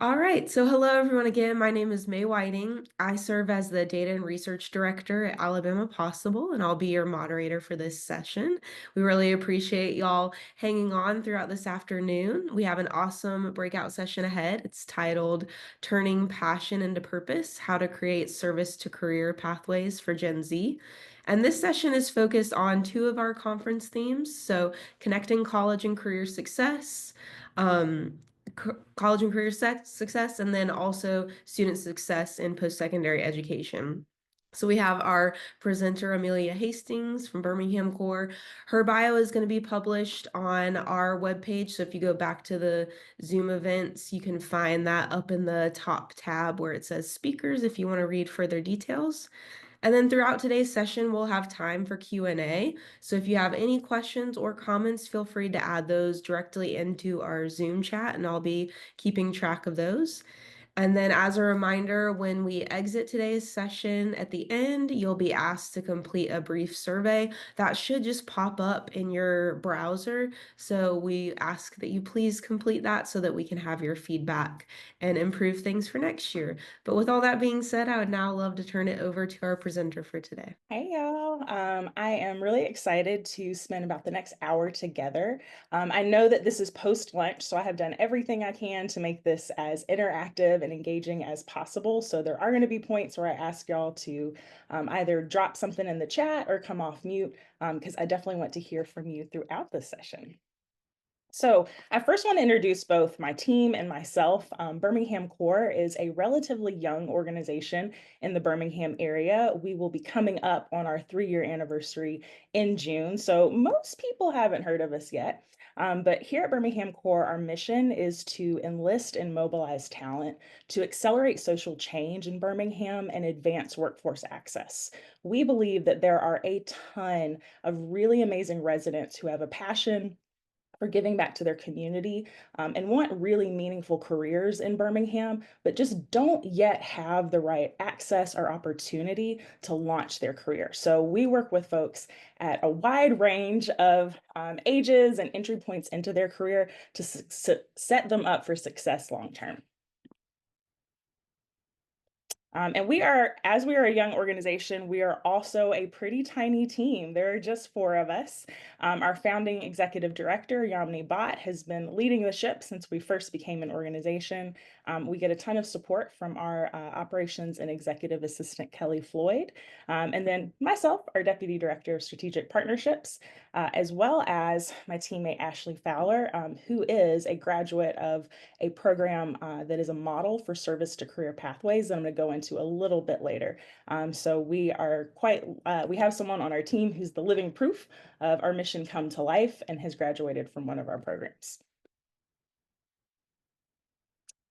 All right, so hello everyone again. My name is May Whiting. I serve as the Data and Research Director at Alabama Possible, and I'll be your moderator for this session. We really appreciate y'all hanging on throughout this afternoon. We have an awesome breakout session ahead. It's titled Turning Passion into Purpose: How to Create Service to Career Pathways for Gen Z. And this session is focused on two of our conference themes, so connecting college and career success. Um, College and career success, and then also student success in post-secondary education. So we have our presenter, Amelia Hastings from Birmingham Core. Her bio is going to be published on our webpage. So if you go back to the Zoom events, you can find that up in the top tab where it says speakers if you want to read further details. And then throughout today's session, we'll have time for Q&A. So if you have any questions or comments, feel free to add those directly into our Zoom chat, and I'll be keeping track of those. And then as a reminder, when we exit today's session at the end, you'll be asked to complete a brief survey that should just pop up in your browser. So we ask that you please complete that so that we can have your feedback and improve things for next year. But with all that being said, I would now love to turn it over to our presenter for today. Hey y'all. I am really excited to spend about the next hour together. I know that this is post lunch, so I have done everything I can to make this as interactive and engaging as possible. So there are going to be points where I ask y'all to either drop something in the chat or come off mute, because I definitely want to hear from you throughout the session. So I first want to introduce both my team and myself. Birmingham Core is a relatively young organization in the Birmingham area. We will be coming up on our 3-year anniversary in June. So most people haven't heard of us yet. But here at Birmingham Core, our mission is to enlist and mobilize talent to accelerate social change in Birmingham and advance workforce access. We believe that there are a ton of really amazing residents who have a passion for giving back to their community, and want really meaningful careers in Birmingham, but just don't yet have the right access or opportunity to launch their career. So we work with folks at a wide range of ages and entry points into their career to set them up for success long term. And as we are a young organization, we are also a pretty tiny team. There are just 4 of us. Our founding executive director, Yamini Bhatt, has been leading the ship since we first became an organization. We get a ton of support from our operations and executive assistant, Kelly Floyd. And then myself, our deputy director of strategic partnerships, as well as my teammate, Ashley Fowler, who is a graduate of a program that is a model for service to career pathways that I'm going to go into a little bit later. So we have someone on our team who's the living proof of our mission come to life and has graduated from one of our programs.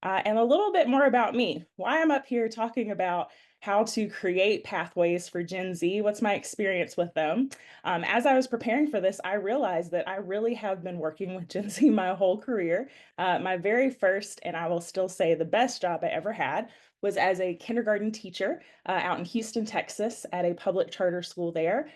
And a little bit more about me, why I'm up here talking about how to create pathways for Gen Z. What's my experience with them? As I was preparing for this, I realized that I really have been working with Gen Z my whole career. My very first, and I will still say the best job I ever had, was as a kindergarten teacher out in Houston, Texas, at a public charter school there.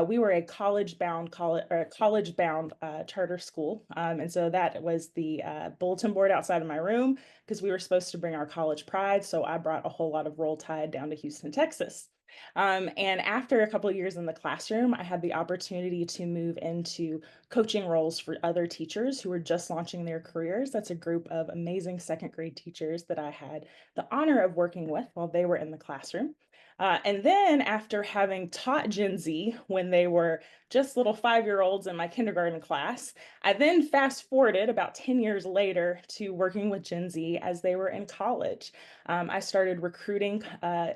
We were a college-bound charter school, and so that was the bulletin board outside of my room because we were supposed to bring our college pride. So I brought a whole lot of Roll Tide down to Houston, Texas. And after a couple of years in the classroom, I had the opportunity to move into coaching roles for other teachers who were just launching their careers. That's a group of amazing second grade teachers that I had the honor of working with while they were in the classroom. And then after having taught Gen Z when they were just little 5-year-olds in my kindergarten class, I then fast forwarded about 10 years later to working with Gen Z as they were in college. I started recruiting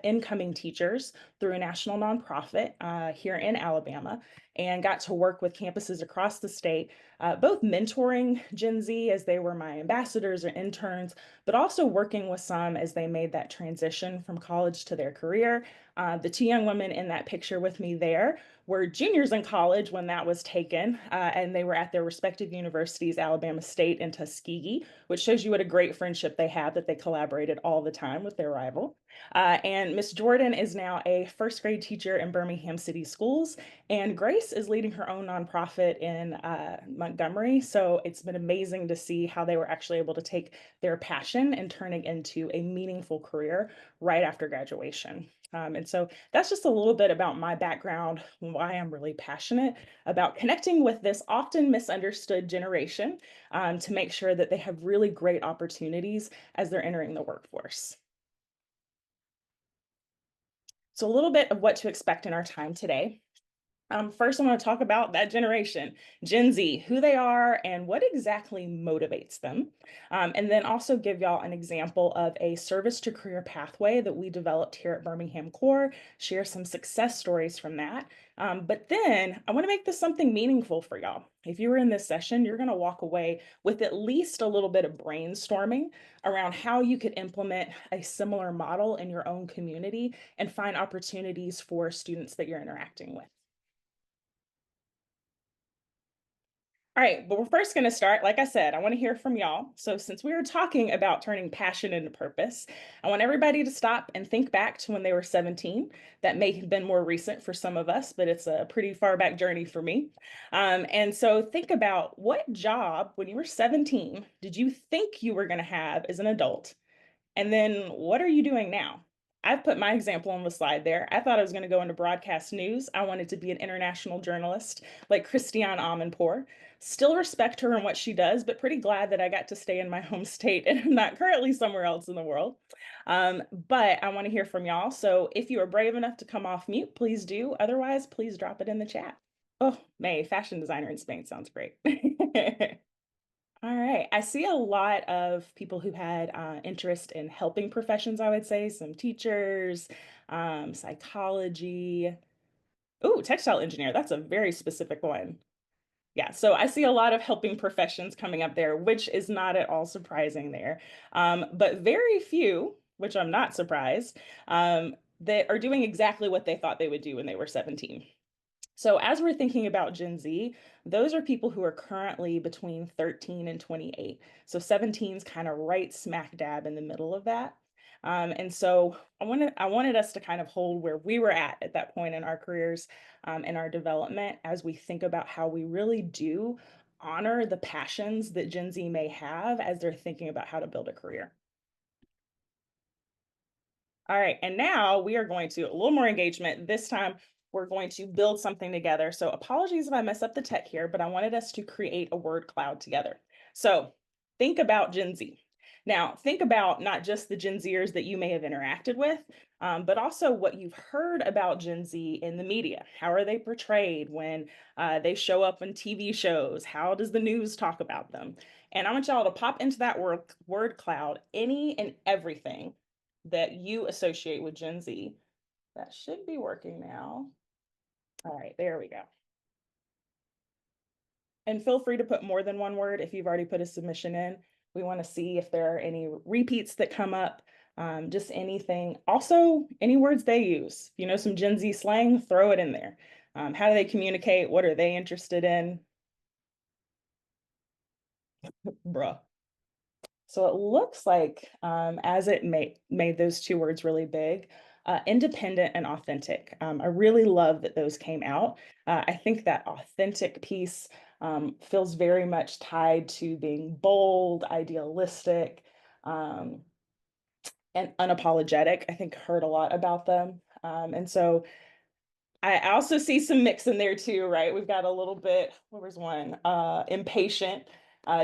incoming teachers through a national nonprofit here in Alabama and got to work with campuses across the state, both mentoring Gen Z as they were my ambassadors or interns, but also working with some as they made that transition from college to their career. The 2 young women in that picture with me there were juniors in college when that was taken, and they were at their respective universities, Alabama State and Tuskegee, which shows you what a great friendship they had, that they collaborated all the time with their rival. And Miss Jordan is now a first grade teacher in Birmingham City Schools, and Grace is leading her own nonprofit in Montgomery. So it's been amazing to see how they were actually able to take their passion and turn it into a meaningful career right after graduation. And so that's just a little bit about my background, why I'm really passionate about connecting with this often misunderstood generation, to make sure that they have really great opportunities as they're entering the workforce. So a little bit of what to expect in our time today. First, I want to talk about that generation, Gen Z, who they are and what exactly motivates them. And then also give y'all an example of a service to career pathway that we developed here at Birmingham Core, share some success stories from that. But then I want to make this something meaningful for y'all. If you were in this session, you're going to walk away with at least a little bit of brainstorming around how you could implement a similar model in your own community and find opportunities for students that you're interacting with. All right, but we're first going to start. Like I said, I want to hear from y'all. So, since we were talking about turning passion into purpose, I want everybody to stop and think back to when they were 17. That may have been more recent for some of us, but it's a pretty far back journey for me. And so, think about what job when you were 17 did you think you were going to have as an adult? And then what are you doing now? I've put my example on the slide there. I thought I was going to go into broadcast news. I wanted to be an international journalist like Christiane Amanpour. Still respect her and what she does, but pretty glad that I got to stay in my home state and I'm not currently somewhere else in the world. But I want to hear from y'all. So if you are brave enough to come off mute, please do. Otherwise, please drop it in the chat. Oh, May, fashion designer in Spain sounds great. All right. I see a lot of people who had interest in helping professions, I would say, some teachers, psychology. Oh, textile engineer. That's a very specific one. Yeah, so I see a lot of helping professions coming up there, which is not at all surprising there. But very few, which I'm not surprised, that are doing exactly what they thought they would do when they were 17. So as we're thinking about Gen Z, those are people who are currently between 13 and 28. So 17 is kind of right smack dab in the middle of that. And so I wanted us to kind of hold where we were at that point in our careers, and our development, as we think about how we really do honor the passions that Gen Z may have as they're thinking about how to build a career. All right, and now we are going to a little more engagement. This time we're going to build something together. So apologies if I mess up the tech here, but I wanted us to create a word cloud together. So think about Gen Z. Now, think about not just the Gen Zers that you may have interacted with, but also what you've heard about Gen Z in the media. How are they portrayed when they show up on TV shows? How does the news talk about them? And I want y'all to pop into that word cloud any and everything that you associate with Gen Z. That should be working now. All right, there we go. And feel free to put more than one word if you've already put a submission in. We want to see if there are any repeats that come up, just anything. Also, any words they use. If you know some Gen Z slang, throw it in there. How do they communicate? What are they interested in? Bruh. So it looks like, as it made those two words really big, independent and authentic. I really love that those came out. I think that authentic piece feels very much tied to being bold, idealistic, um, and unapologetic. I think heard a lot about them. And so I also see some mix in there too, right? We've got a little bit, what was one? Impatient,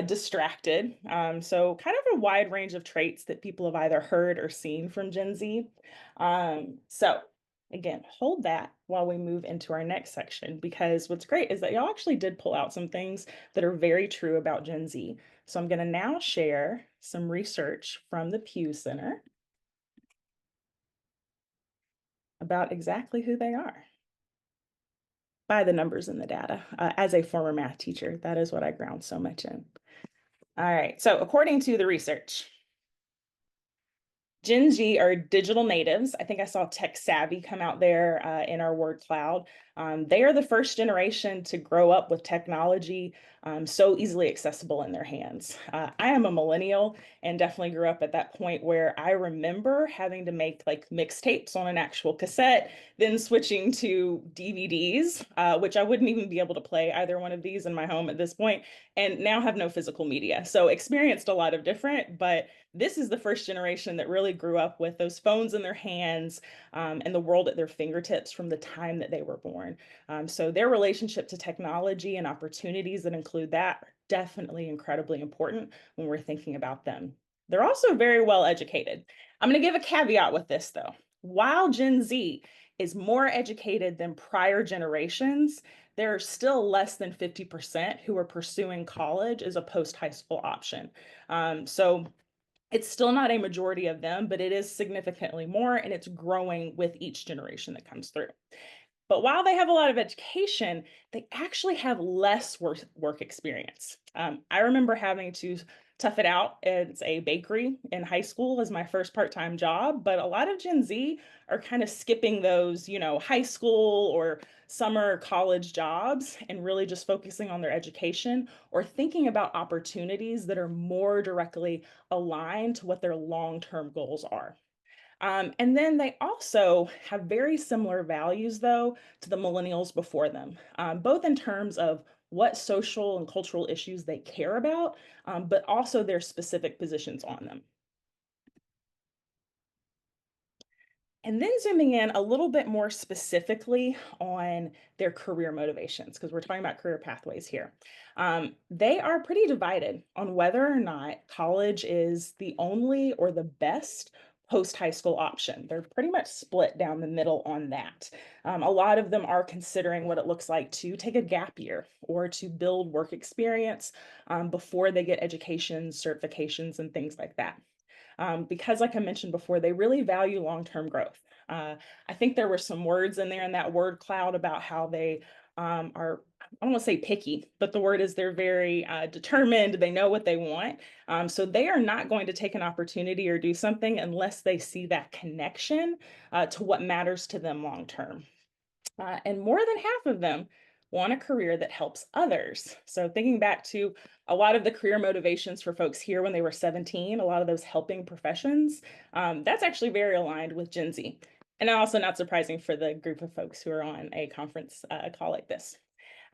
distracted. So kind of a wide range of traits that people have either heard or seen from Gen Z. So again, hold that while we move into our next section, because what's great is that y'all actually did pull out some things that are very true about Gen Z. So I'm going to now share some research from the Pew Center about exactly who they are by the numbers and the data. As a former math teacher, that is what I ground so much in. All right, so according to the research, Gen Z are digital natives. I think I saw tech savvy come out there in our word cloud. They are the first generation to grow up with technology so easily accessible in their hands. I am a millennial and definitely grew up at that point where I remember having to make like mixtapes on an actual cassette, then switching to DVDs, which I wouldn't even be able to play either one of these in my home at this point, and now have no physical media. So experienced a lot of different, but this is the first generation that really grew up with those phones in their hands and the world at their fingertips from the time that they were born. So their relationship to technology and opportunities that include that are definitely incredibly important when we're thinking about them. They're also very well educated. I'm going to give a caveat with this though. While Gen Z is more educated than prior generations, there are still less than 50% who are pursuing college as a post high school option. So it's still not a majority of them, but it is significantly more, and it's growing with each generation that comes through. But while they have a lot of education, they actually have less work experience. I remember having to tough it out as a bakery in high school as my first part-time job, but a lot of Gen Z are kind of skipping those, high school or summer college jobs and really just focusing on their education or thinking about opportunities that are more directly aligned to what their long-term goals are. And then they also have very similar values, though, to the millennials before them, both in terms of what social and cultural issues they care about, but also their specific positions on them. And then zooming in a little bit more specifically on their career motivations, because we're talking about career pathways here. They are pretty divided on whether or not college is the only or the best post high school option. They're pretty much split down the middle on that. A lot of them are considering what it looks like to take a gap year or to build work experience before they get education, certifications, and things like that because, like I mentioned before, they really value long term growth. I think there were some words in there in that word cloud about how they are, I don't want to say picky, but the word is they're very determined. They know what they want. So they are not going to take an opportunity or do something unless they see that connection to what matters to them long term. And more than half of them want a career that helps others. So, thinking back to a lot of the career motivations for folks here when they were 17, a lot of those helping professions, that's actually very aligned with Gen Z. And also not surprising for the group of folks who are on a conference call like this.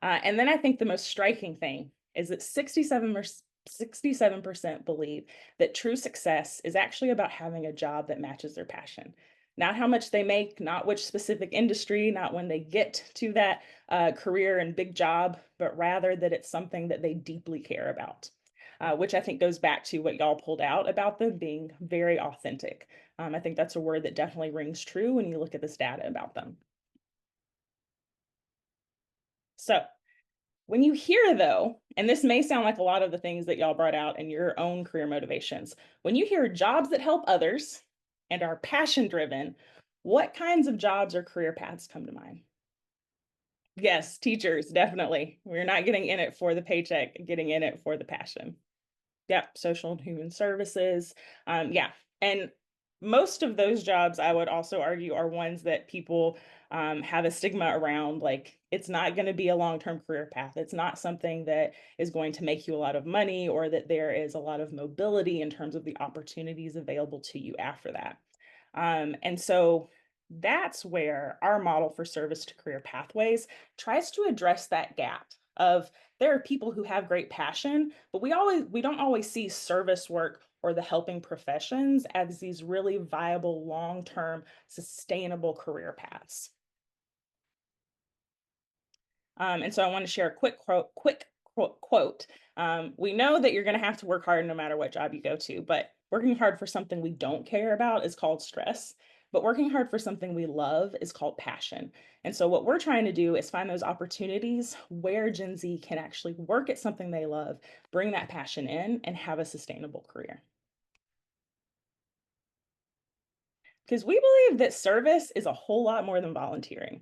And then I think the most striking thing is that 67% believe that true success is actually about having a job that matches their passion. Not how much they make, not which specific industry, not when they get to that career and big job, but rather that it's something that they deeply care about, which I think goes back to what y'all pulled out about them being very authentic. I think that's a word that definitely rings true when you look at this data about them. So, when you hear, though, and this may sound like a lot of the things that y'all brought out in your own career motivations, when you hear jobs that help others and are passion driven, what kinds of jobs or career paths come to mind? Yes, teachers, definitely. We're not getting in it for the paycheck, getting in it for the passion. Yep, social and human services. Yeah. And most of those jobs, I would also argue, are ones that people have a stigma around. Like, it's not going to be a long term career path. It's not something that is going to make you a lot of money or that there is a lot of mobility in terms of the opportunities available to you after that. And so that's where our model for service to career pathways tries to address that gap of there are people who have great passion, but we don't always see service work or the helping professions as these really viable long-term sustainable career paths. And so I want to share a quick quote. We know that you're going to have to work hard no matter what job you go to, but working hard for something we don't care about is called stress. But working hard for something we love is called passion. And so what we're trying to do is find those opportunities where Gen Z can actually work at something they love, bring that passion in, and have a sustainable career. Because we believe that service is a whole lot more than volunteering.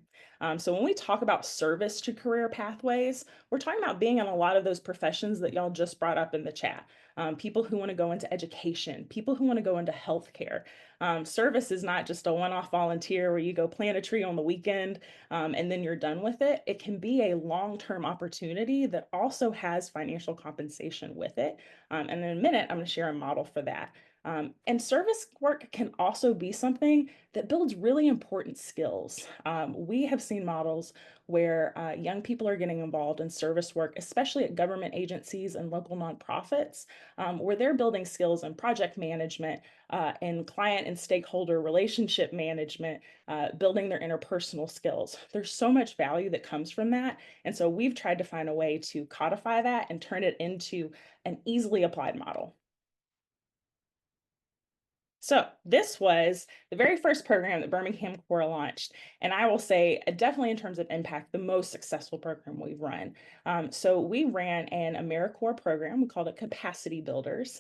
So when we talk about service to career pathways, we're talking about being in a lot of those professions that y'all just brought up in the chat. People who want to go into education, people who want to go into healthcare. Service is not just a one-off volunteer where you go plant a tree on the weekend and then you're done with it. It can be a long-term opportunity that also has financial compensation with it. And in a minute, I'm going to share a model for that. And service work can also be something that builds really important skills. We have seen models where young people are getting involved in service work, especially at government agencies and local nonprofits, where they're building skills in project management, in client and stakeholder relationship management, building their interpersonal skills. There's so much value that comes from that. And so we've tried to find a way to codify that and turn it into an easily applied model. So this was the very first program that Birmingham Core launched, and I will say definitely in terms of impact, the most successful program we've run. So we ran an AmeriCorps program. We called it Capacity Builders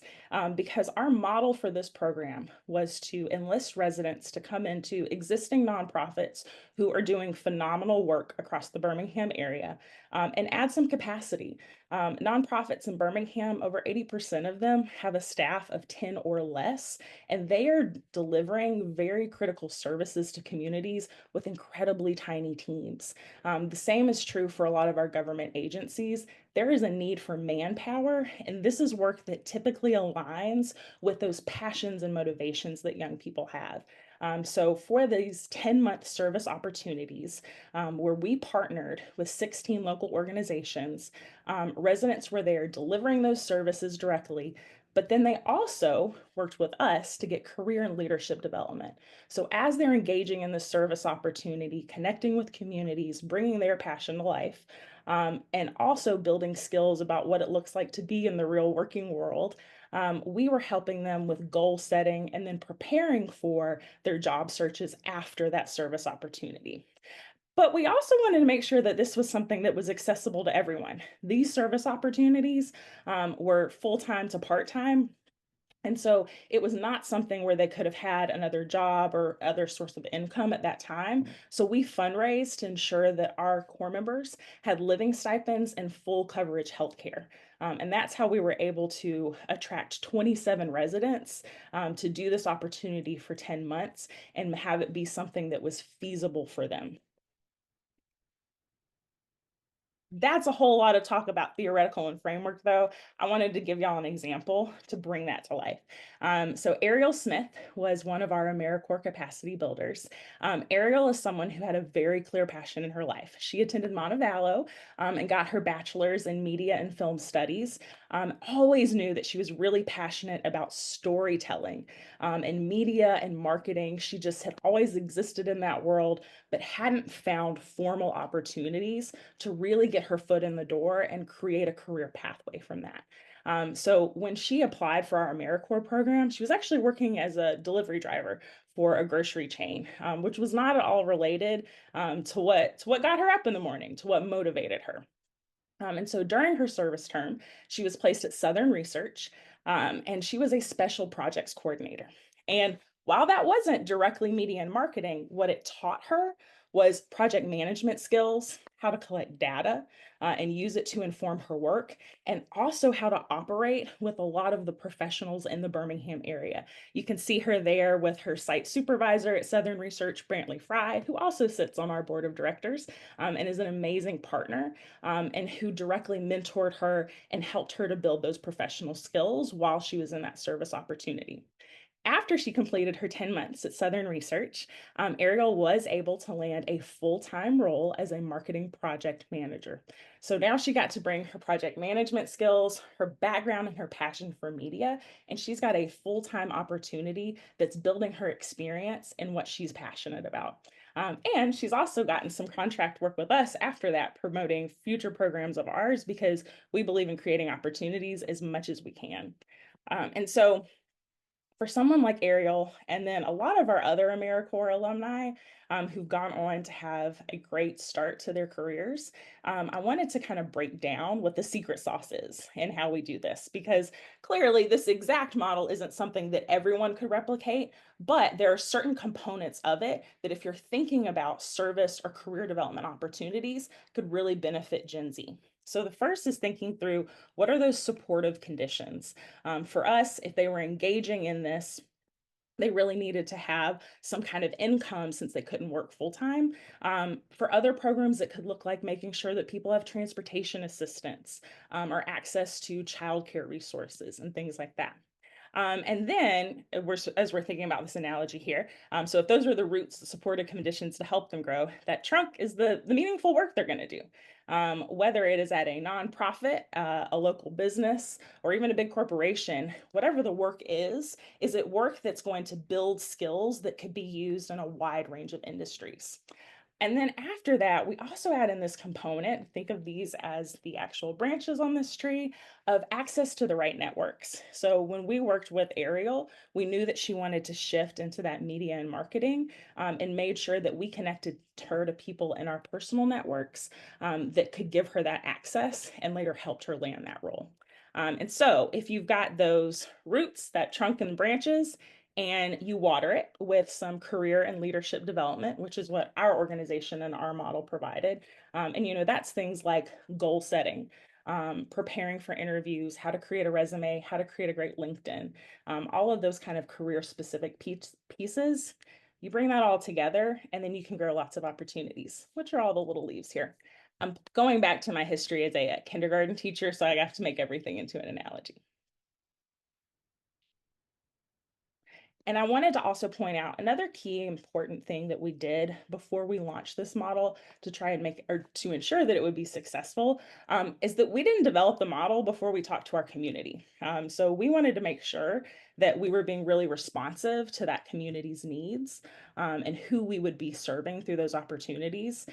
because our model for this program was to enlist residents to come into existing nonprofits who are doing phenomenal work across the Birmingham area and add some capacity. Nonprofits in Birmingham, over 80% of them have a staff of 10 or less, and they are delivering very critical services to communities with incredibly tiny teams. The same is true for a lot of our government agencies. There is a need for manpower, and this is work that typically aligns with those passions and motivations that young people have. So for these 10-month service opportunities, where we partnered with 16 local organizations, residents were there delivering those services directly, but then they also worked with us to get career and leadership development. So as they're engaging in the service opportunity, connecting with communities, bringing their passion to life, and also building skills about what it looks like to be in the real working world, we were helping them with goal setting and then preparing for their job searches after that service opportunity. But we also wanted to make sure that this was something that was accessible to everyone. These service opportunities were full-time to part-time. And so it was not something where they could have had another job or other source of income at that time. So we fundraised to ensure that our core members had living stipends and full coverage healthcare. And that's how we were able to attract 27 residents to do this opportunity for 10 months and have it be something that was feasible for them. That's a whole lot of talk about theoretical and framework, though. I wanted to give y'all an example to bring that to life. So Ariel Smith was one of our AmeriCorps capacity builders. Ariel is someone who had a very clear passion in her life. She attended Montevallo and got her bachelor's in media and film studies. Always knew that she was really passionate about storytelling and media and marketing. She just had always existed in that world, but hadn't found formal opportunities to really get her foot in the door and create a career pathway from that. So when she applied for our AmeriCorps program, she was actually working as a delivery driver for a grocery chain, which was not at all related to what got her up in the morning, to what motivated her. And so during her service term, she was placed at Southern Research, and she was a special projects coordinator. And while that wasn't directly media and marketing, what it taught her was project management skills, how to collect data and use it to inform her work, and also how to operate with a lot of the professionals in the Birmingham area. You can see her there with her site supervisor at Southern Research, Brantley Fry, who also sits on our board of directors and is an amazing partner and who directly mentored her and helped her to build those professional skills while she was in that service opportunity. After she completed her 10 months at Southern Research, Ariel was able to land a full-time role as a marketing project manager. So now she got to bring her project management skills, her background, and her passion for media, and she's got a full-time opportunity that's building her experience in what she's passionate about. And she's also gotten some contract work with us after that, promoting future programs of ours because we believe in creating opportunities as much as we can. And so for someone like Ariel, and then a lot of our other AmeriCorps alumni who've gone on to have a great start to their careers, I wanted to kind of break down what the secret sauce is and how we do this, because clearly this exact model isn't something that everyone could replicate, but there are certain components of it that if you're thinking about service or career development opportunities could really benefit Gen Z. So the first is thinking through what are those supportive conditions. For us, if they were engaging in this, they really needed to have some kind of income since they couldn't work full time. For other programs, it could look like making sure that people have transportation assistance or access to childcare resources and things like that. And then, as we're thinking about this analogy here, so if those are the roots, the supportive conditions to help them grow, that trunk is the meaningful work they're going to do. Whether it is at a nonprofit, a local business, or even a big corporation, whatever the work is it work that's going to build skills that could be used in a wide range of industries? And then after that, we also add in this component, think of these as the actual branches on this tree of access to the right networks. So when we worked with Ariel, we knew that she wanted to shift into that media and marketing and made sure that we connected her to people in our personal networks that could give her that access and later helped her land that role. And so if you've got those roots, that trunk and branches, and you water it with some career and leadership development, which is what our organization and our model provided. And that's things like goal setting, preparing for interviews, how to create a resume, how to create a great LinkedIn, all of those kind of career specific pieces. You bring that all together, and then you can grow lots of opportunities, which are all the little leaves here. I'm going back to my history as a kindergarten teacher, so I have to make everything into an analogy. And I wanted to also point out another key important thing that we did before we launched this model to try and make or to ensure that it would be successful is that we didn't develop the model before we talked to our community. So we wanted to make sure that we were being really responsive to that community's needs and who we would be serving through those opportunities.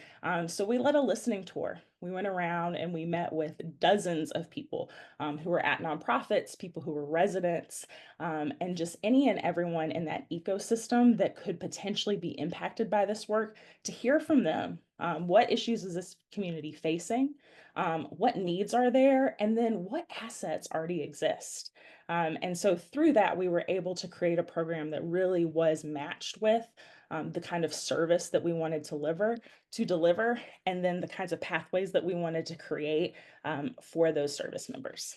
So we led a listening tour. We went around and we met with dozens of people who were at nonprofits, people who were residents, and just any and everyone in that ecosystem that could potentially be impacted by this work to hear from them. What issues is this community facing? What needs are there? And then what assets already exist? And so through that, we were able to create a program that really was matched with the kind of service that we wanted to deliver, and then the kinds of pathways that we wanted to create for those service members.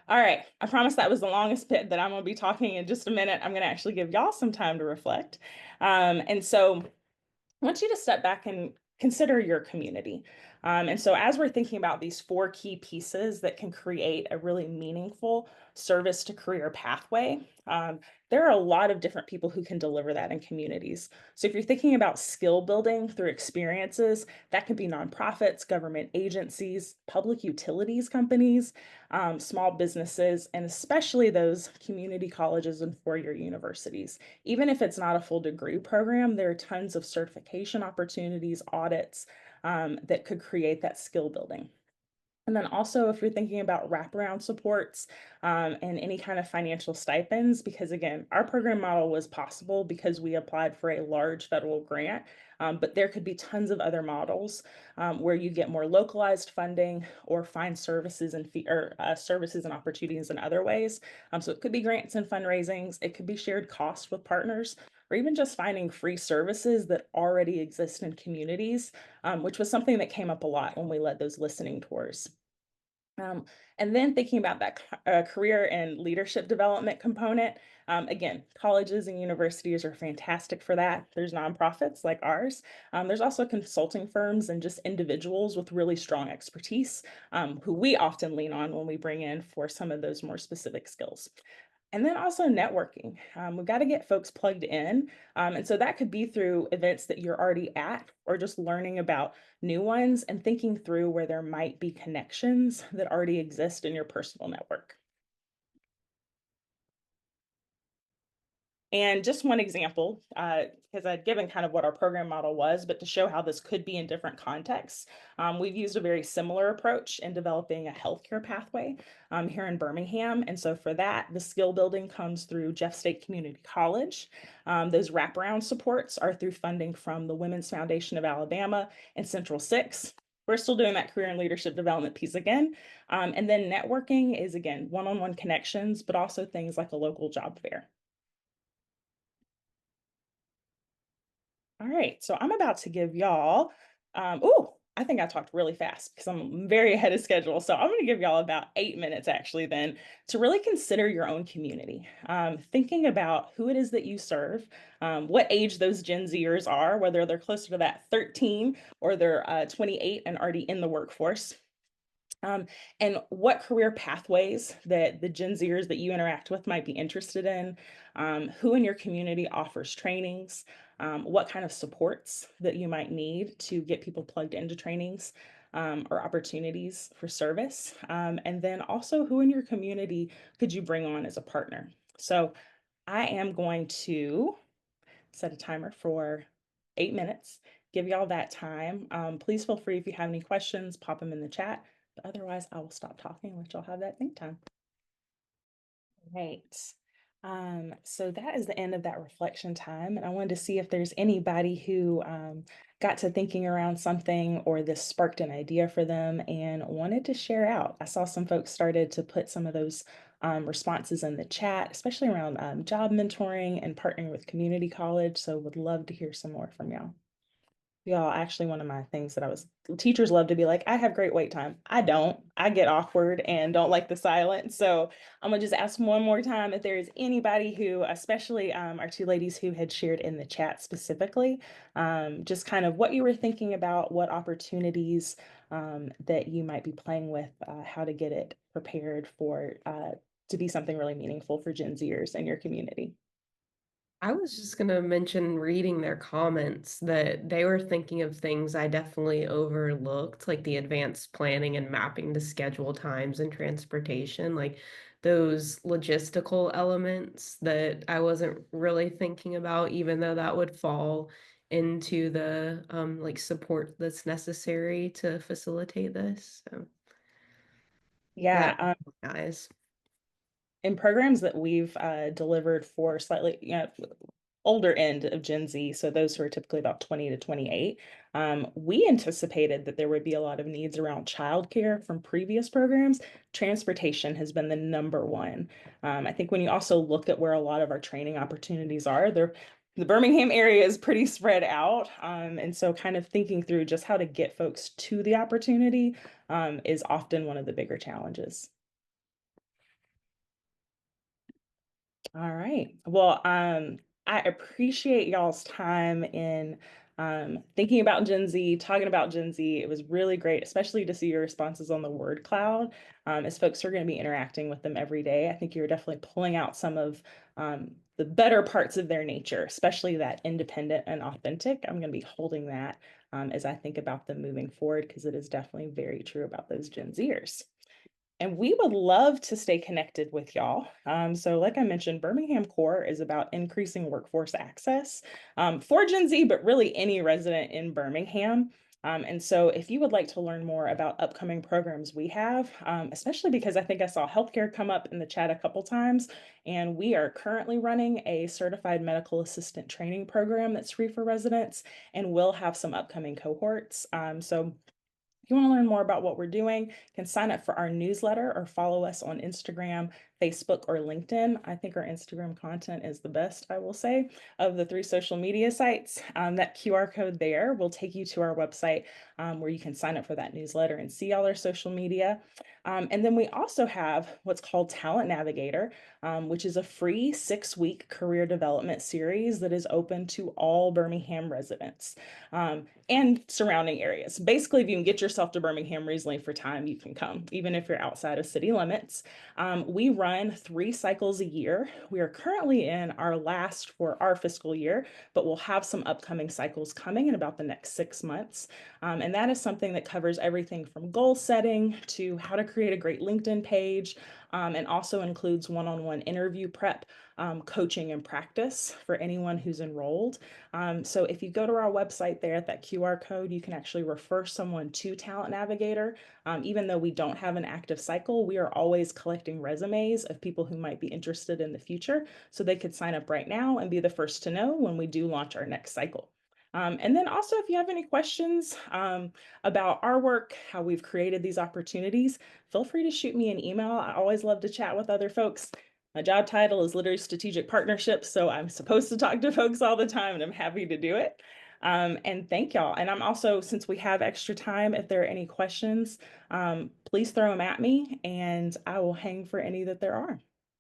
All right, I promise that was the longest bit that I'm going to be talking in just a minute. I'm going to actually give y'all some time to reflect. And so I want you to step back and consider your community. And so, as we're thinking about these four key pieces that can create a really meaningful service to career pathway, there are a lot of different people who can deliver that in communities. So, if you're thinking about skill building through experiences, that could be nonprofits, government agencies, public utilities companies, small businesses, and especially those community colleges and four-year universities. Even if it's not a full degree program, there are tons of certification opportunities, audits that could create that skill building. And then also, if you're thinking about wraparound supports and any kind of financial stipends, because again, our program model was possible because we applied for a large federal grant, but there could be tons of other models where you get more localized funding or find services and services and opportunities in other ways. So it could be grants and fundraisings, it could be shared costs with partners, or even just finding free services that already exist in communities, which was something that came up a lot when we led those listening tours. Um, and then thinking about that career and leadership development component, again, colleges and universities are fantastic for that. There's nonprofits like ours. There's also consulting firms and just individuals with really strong expertise who we often lean on when we bring in for some of those more specific skills. And then also networking. We've got to get folks plugged in. And so that could be through events that you're already at or just learning about new ones and thinking through where there might be connections that already exist in your personal network. And just one example, because I'd given kind of what our program model was, but to show how this could be in different contexts, we've used a very similar approach in developing a healthcare pathway here in Birmingham. And so for that, the skill building comes through Jeff State Community College. Those wraparound supports are through funding from the Women's Foundation of Alabama and Central Six. We're still doing that career and leadership development piece again. And then networking is, again, one-on-one connections, but also things like a local job fair. All right, so I'm about to give y'all, I think I talked really fast because I'm very ahead of schedule. So I'm going to give y'all about 8 minutes actually then to really consider your own community. Thinking about who it is that you serve, what age those Gen Zers are, whether they're closer to that 13 or they're 28 and already in the workforce. Um, and what career pathways that the Gen Zers that you interact with might be interested in, who in your community offers trainings, what kind of supports that you might need to get people plugged into trainings or opportunities for service, and then also who in your community could you bring on as a partner. So I am going to set a timer for 8 minutes. Give y'all that time. Please feel free if you have any questions, pop them in the chat. But otherwise, I will stop talking and let y'all have that think time. Right. So that is the end of that reflection time. And I wanted to see if there's anybody who got to thinking around something or this sparked an idea for them and wanted to share out. I saw some folks started to put some of those responses in the chat, especially around job mentoring and partnering with community college. So would love to hear some more from y'all. Y'all, actually, one of my things that teachers love to be like, I have great wait time. I don't. I get awkward and don't like the silence. So I'm gonna just ask one more time if there is anybody who, especially our two ladies who had shared in the chat specifically, just kind of what you were thinking about, what opportunities that you might be playing with, how to get it prepared for to be something really meaningful for Gen Zers in your community. I was just gonna mention reading their comments that they were thinking of things I definitely overlooked, like the advanced planning and mapping to schedule times and transportation, like those logistical elements that I wasn't really thinking about, even though that would fall into the like support that's necessary to facilitate this. So that Yeah, guys. in programs that we've delivered for slightly, older end of Gen Z, so those who are typically about 20 to 28, we anticipated that there would be a lot of needs around childcare from previous programs. Transportation has been the number one. I think when you also look at where a lot of our training opportunities are, the Birmingham area is pretty spread out. And so kind of thinking through just how to get folks to the opportunity is often one of the bigger challenges. All right. Well, I appreciate y'all's time in thinking about Gen Z, talking about Gen Z. It was really great, especially to see your responses on the word cloud. As folks are going to be interacting with them every day, I think you're definitely pulling out some of the better parts of their nature, especially that independent and authentic. I'm going to be holding that as I think about them moving forward, because it is definitely very true about those Gen Zers. And we would love to stay connected with y'all. So, like I mentioned, Birmingham Core is about increasing workforce access for Gen Z, but really any resident in Birmingham. And so, if you would like to learn more about upcoming programs we have, especially because I think I saw healthcare come up in the chat a couple times, and we are currently running a certified medical assistant training program that's free for residents, and we'll have some upcoming cohorts. So, if you want to learn more about what we're doing, you can sign up for our newsletter or follow us on Instagram, Facebook, or LinkedIn. I think our Instagram content is the best, I will say, of the three social media sites. That QR code there will take you to our website where you can sign up for that newsletter and see all our social media. And then we also have what's called Talent Navigator, which is a free 6-week career development series that is open to all Birmingham residents and surrounding areas. Basically, if you can get yourself to Birmingham reasonably for time, you can come, even if you're outside of city limits. We run 3 cycles a year. We are currently in our last for our fiscal year, but we'll have some upcoming cycles coming in about the next 6 months. And that is something that covers everything from goal setting to how to create a great LinkedIn page, and also includes one-on-one interview prep, coaching, and practice for anyone who's enrolled. So if you go to our website there at that QR code, you can actually refer someone to Talent Navigator. Even though we don't have an active cycle, we are always collecting resumes of people who might be interested in the future. So they could sign up right now and be the first to know when we do launch our next cycle. And then also, if you have any questions about our work, how we've created these opportunities, feel free to shoot me an email. I always love to chat with other folks. My job title is literally strategic partnerships, so I'm supposed to talk to folks all the time, and I'm happy to do it. And thank y'all. And I'm also, since we have extra time, if there are any questions, please throw them at me, and I will hang for any that there are.